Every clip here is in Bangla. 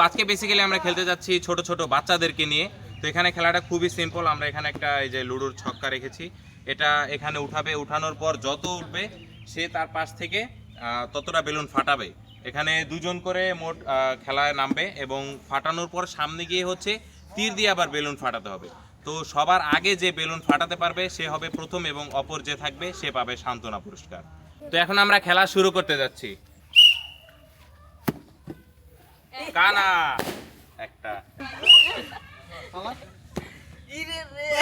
আজকে বেসিক্যালি আমরা খেলতে যাচ্ছি ছোট ছোট বাচ্চাদেরকে নিয়ে। তো এখানে খেলাটা খুবই সিম্পল। আমরা এখানে একটা এই যে লুডোর ছক্কা রেখেছি, এটা এখানে উঠাবে, উঠানোর পর যত উঠবে সে তার পাশ থেকে ততটা বেলুন ফাটাবে। এখানে দুজন করে মোট খেলায় নামবে এবং ফাটানোর পর সামনে গিয়ে হচ্ছে তীর দিয়ে আবার বেলুন ফাটাতে হবে। তো সবার আগে যে বেলুন ফাটাতে পারবে সে হবে প্রথম এবং অপর যে থাকবে সে পাবে সান্ত্বনা পুরস্কার। তো এখন আমরা খেলা শুরু করতে যাচ্ছি। কানা একটা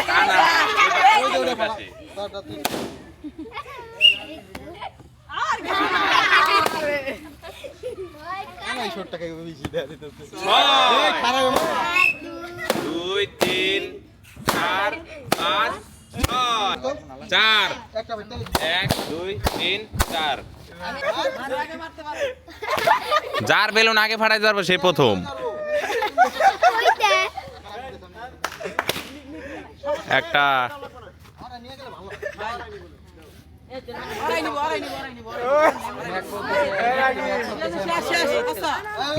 কানা দুই তিন চার পাঁচ চার, এক দুই তিন চার। যার বেলুন আগে ফাটাইতে পারবো সে প্রথম। একটা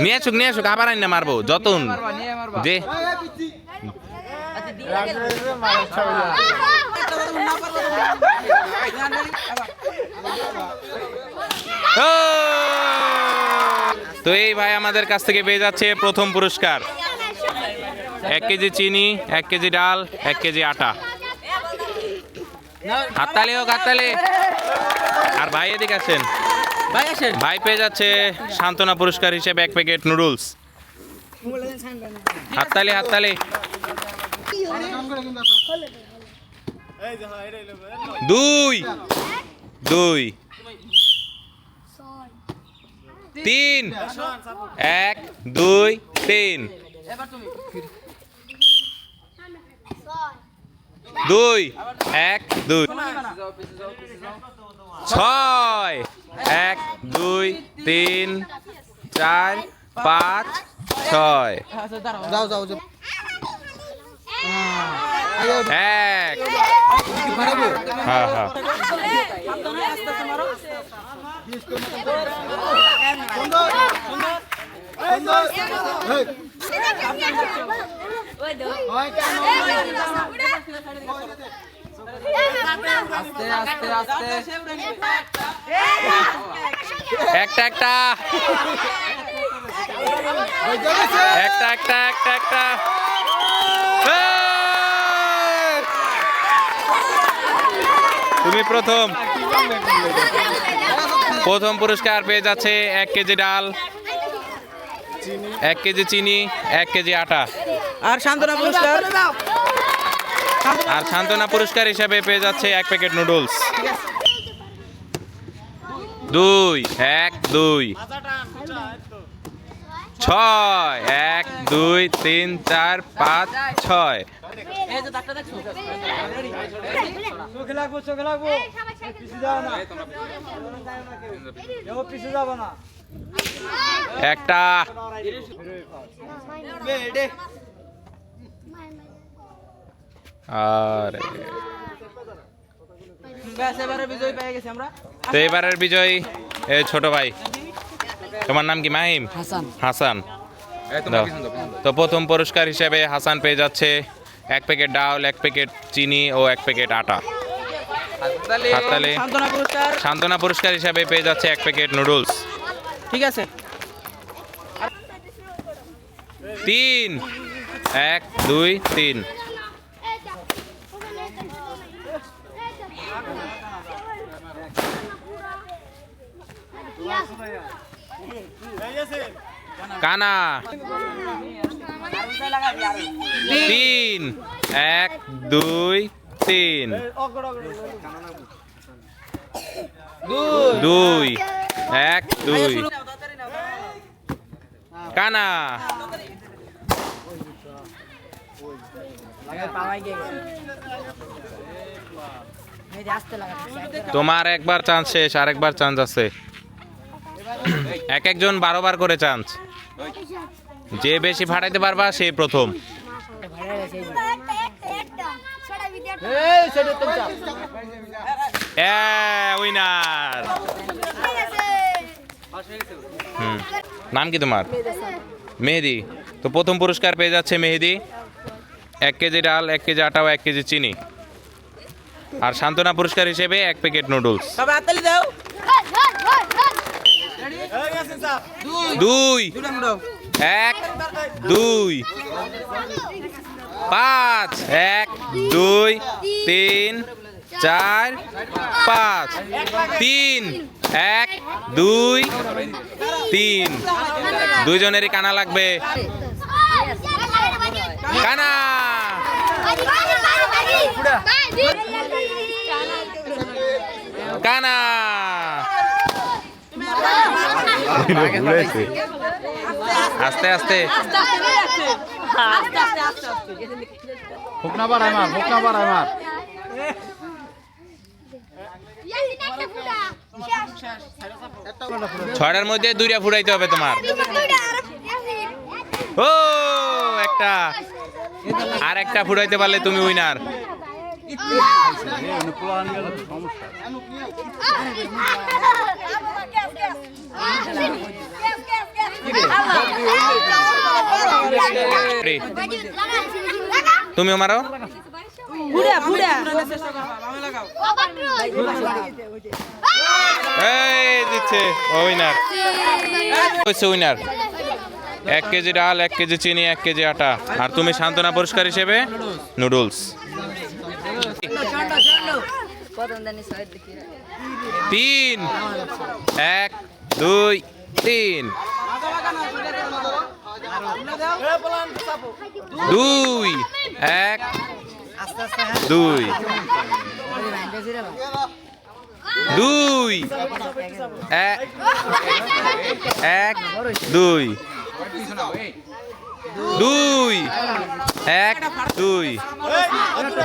নিয়ে আসুক আবার আইনা মারবো যতন যে তো এই ভাই আমাদের কাছ থেকে পেয়ে যাচ্ছে প্রথম পুরস্কার 1 কেজি চিনি, 1 কেজি ডাল, 1 কেজি আটা। হাততালি হোক, হাততালি। আর ভাই এদিকে আসেন, ভাই পেয়ে যাচ্ছে সান্ত্বনা পুরস্কার হিসেবে 1 প্যাকেট নুডলস। হাততালি হাততালি। 2 2 3 1 2 3 2 1 2 6 1 2 3 4 5 6 যাও যাও এক হ্যাঁ হ্যাঁ একটা একটা একটা একটা একটা একটা তুমি প্রথম পুরস্কার পেয়ে যাচ্ছে 1 কেজি ডাল, 1 কেজি চিনি, 1 কেজি আটা। আর সান্ত্বনা পুরস্কার হিসাবে পেয়ে যাচ্ছে 1 প্যাকেট নুডলস। 2 1 2 6 1 2 3 4 5 6 একটা আরে তো এবারের বিজয়ী ছোট ভাই, তোমার নাম কি? মাহিম হাসান। তো প্রথম পুরস্কার হিসেবে হাসান পেয়ে যাচ্ছে 1 প্যাকেট ডাল, 1 প্যাকেট চিনি ও 1 প্যাকেট আটা। সান্ত্বনা পুরস্কার হিসাবে পেয়ে যাচ্ছে 1 প্যাকেট নুডলস। ঠিক আছে। 3 1 2 3 কানা 3 1 2 3 2 1 2 কানা তোমার একবার চান্স শেষ, আরেকবার চান্স আছে। একজন 12 বার করে চান্স। যে বেশি ফাটাইতে পারবা সেই প্রথম। উইনার। নাম কি তোমার? মেহেদি। তো প্রথম পুরস্কার পেয়ে যাচ্ছে মেহেদি, 1 কেজি ডাল, 1 কেজি আটা ও 1 কেজি চিনি। আর সান্ত্বনা পুরস্কার হিসেবে 1 প্যাকেট নুডলস। সবাই হাততালি দাও। 2 1 2 5 1 2 3 4 5 3 1 2 3। দুইজনেরই কানা লাগবে। কানা কানা আস্তে আস্তে ফুকনা বাড়াই মার, ফুকনা বাড়াই মার। ছয়টার মধ্যে 2টা ফুটাইতে হবে তোমার। ও একটা, আর একটা ফুটাইতে পারলে তুমি উইনার। তুমিও মারো। এই দিচ্ছে উইনার, উইনার। 1 কেজি ডাল, 1 কেজি চিনি, 1 কেজি আটা। আর তুমি সান্ত্বনা পুরস্কার হিসেবে নুডলস। 3 1 2 3 2 1 2 2 1 2 2 1 2।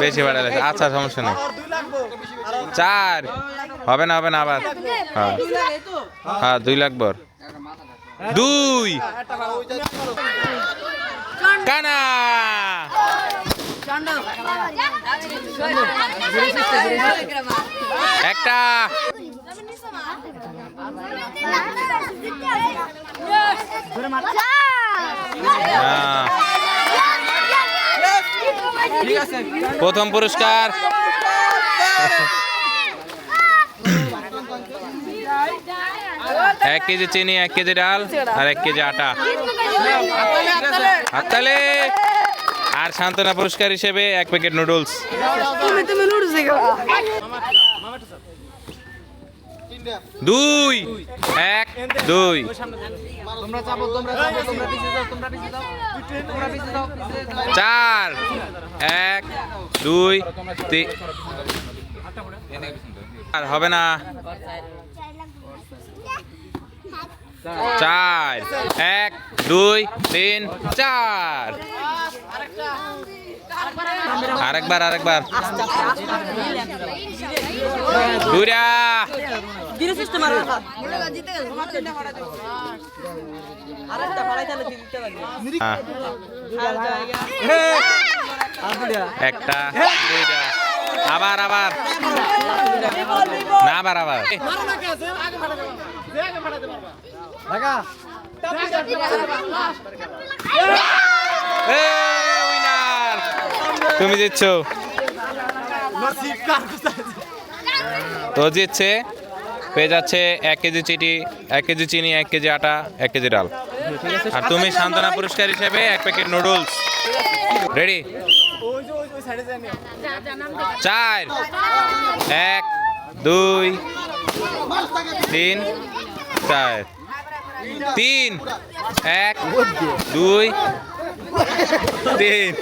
বেশি বাড়ালে আচ্ছা, সমস্যা নেই। 4 হবে না, হবে না আবার। হ্যাঁ 2 লাগবে। 2 কানা একটা। প্রথম পুরস্কার। 1 কেজি চিনি, 1 কেজি ডাল আর 1 কেজি আটা। হাততালি। আর সান্ত্বনা পুরস্কার হিসেবে 1 প্যাকেট নুডলস। 2 1 2 4 1 2 3। আর হবে না। 4 1 2 3 4। আরেকবার আরেকবার। দুইটা। একটা দুইটা। আবার আবার না, আবার আবার। তুমি জিতছ। তো জিতছে, পেয়ে যাচ্ছে 1 কেজি চিনি, 1 কেজি চিনি, 1 কেজি আটা, 1 কেজি ডাল। আর তুমি সান্ত্বনা পুরস্কার হিসেবে 1 প্যাকেট নুডলস। রেডি? 4 1 2 3 4 3 1 2 3।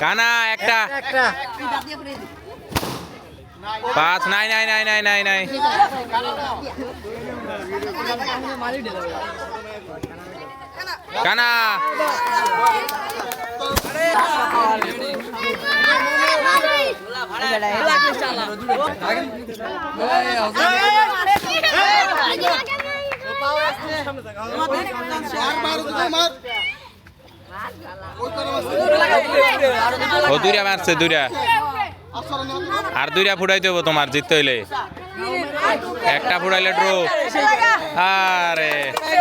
কানা একটা। 5 নাই নাই নাই নাই নাই নাই। কানা ও 2টা মারছে, 2টা। আর 2টা ফুটাই দেবো তোমার জিততে হইলে। একটা ফুটাইলে ড্র। আরে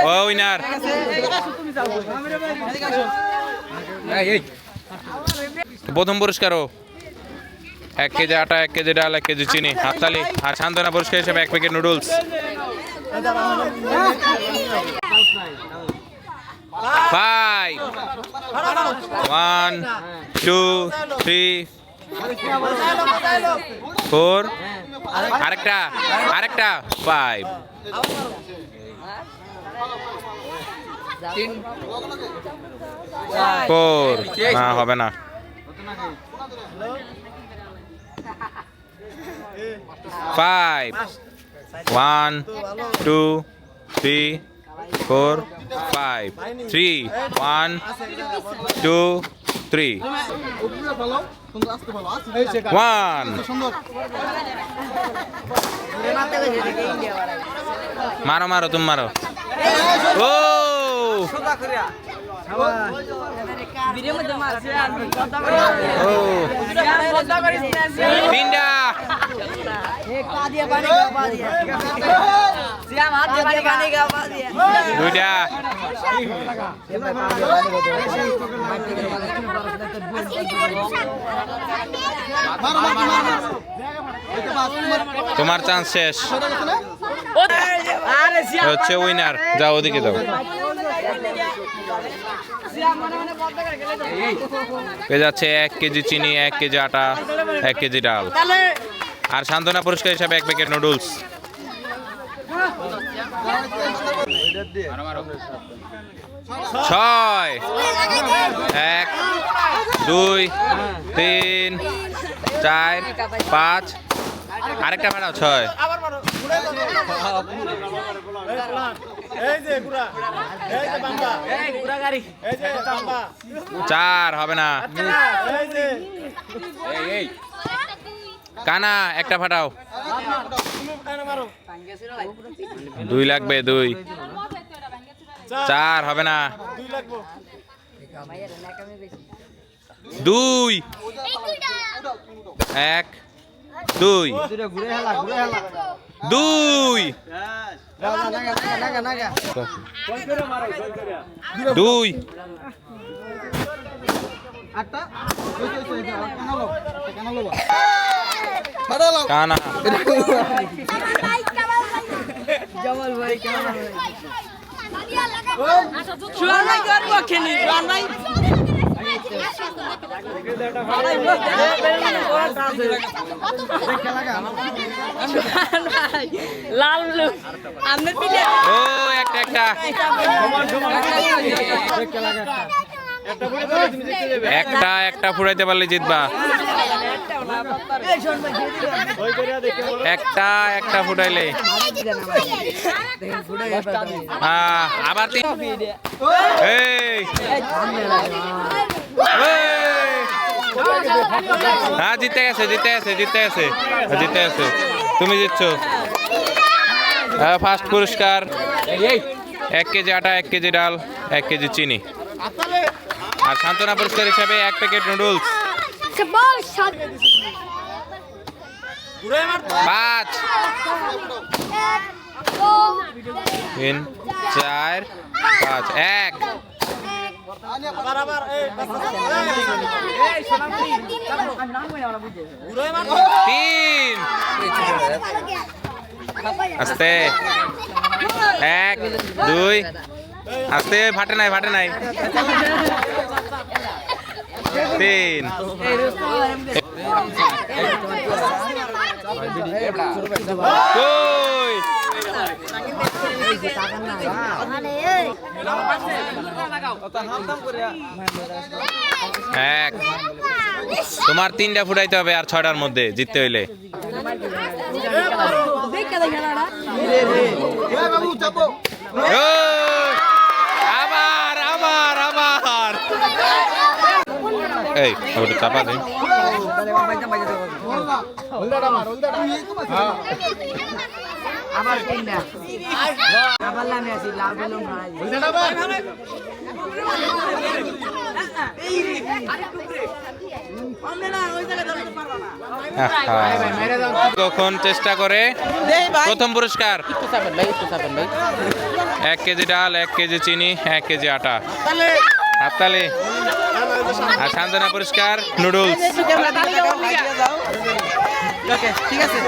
ও উইনার। প্রথম পুরস্কারও 1 কেজি আটা, 1 কেজি ডাল, 1 কেজি চিনি, হাততালি। আর সান্ত্বনা পুরস্কার হিসেবে 1 প্যাকেট নুডলস। 5 1 2 3 4 আরেকটা 5 4 না হবে না। 5 1 2 3 4 5 3 1 2 3 1 মারো মারো তুমি মারো। ও তিনটা দুইটা তোমার চান্স শেষ হচ্ছে উইনার। যাও ওদিকে যাও। পেয়ে যাচ্ছে 1 কেজি চিনি, 1 কেজি আটা, 1 কেজি ডাল। আর সান্ত্বনা পুরস্কার হিসাবে 1 প্যাকেট নুডলস। 6 1 2 3 4 5 আরেকটা বাড়াও 6 4 হবে না। কানা একটা ফাটাও। 2 লাগবে 2 4 হবে না। 2 1 2 2 2 কানা লাল ব্লু ও একটা একটা ফুরাইতে পারলে জিতবা। একটা ফুটাইলে আবার হ্যাঁ জিতে গেছে তুমি জিতছ। ফার্স্ট পুরস্কার 1 কেজি আটা, 1 কেজি ডাল, 1 কেজি চিনি। আর সান্ত্বনা পুরস্কার হিসাবে 1 প্যাকেট নুডলস। 5 3 4 5 1 3 আস্তে 1 2 আস্তে ফাটে নাই 3 1 তোমার 3টা ফুটাইতে হবে আর 6টার মধ্যে জিততে হইলে। আবার এই ওটা চাপা দে। আবার তিনটা আবার লামে আছি লাল বেলুন মারাই কখন চেষ্টা করে দেই ভাই প্রথম পুরস্কার একটু চাপেন ভাই একটু চাপেন ভাই 1 কেজি ডাল 1 কেজি চিনি 1 কেজি আটা হাততালি আর সান্ত্বনা পুরস্কার নুডলস একটু ক্যামেরা দিকে তাকাও, হাই দিয়ে যাও। ওকে ঠিক আছে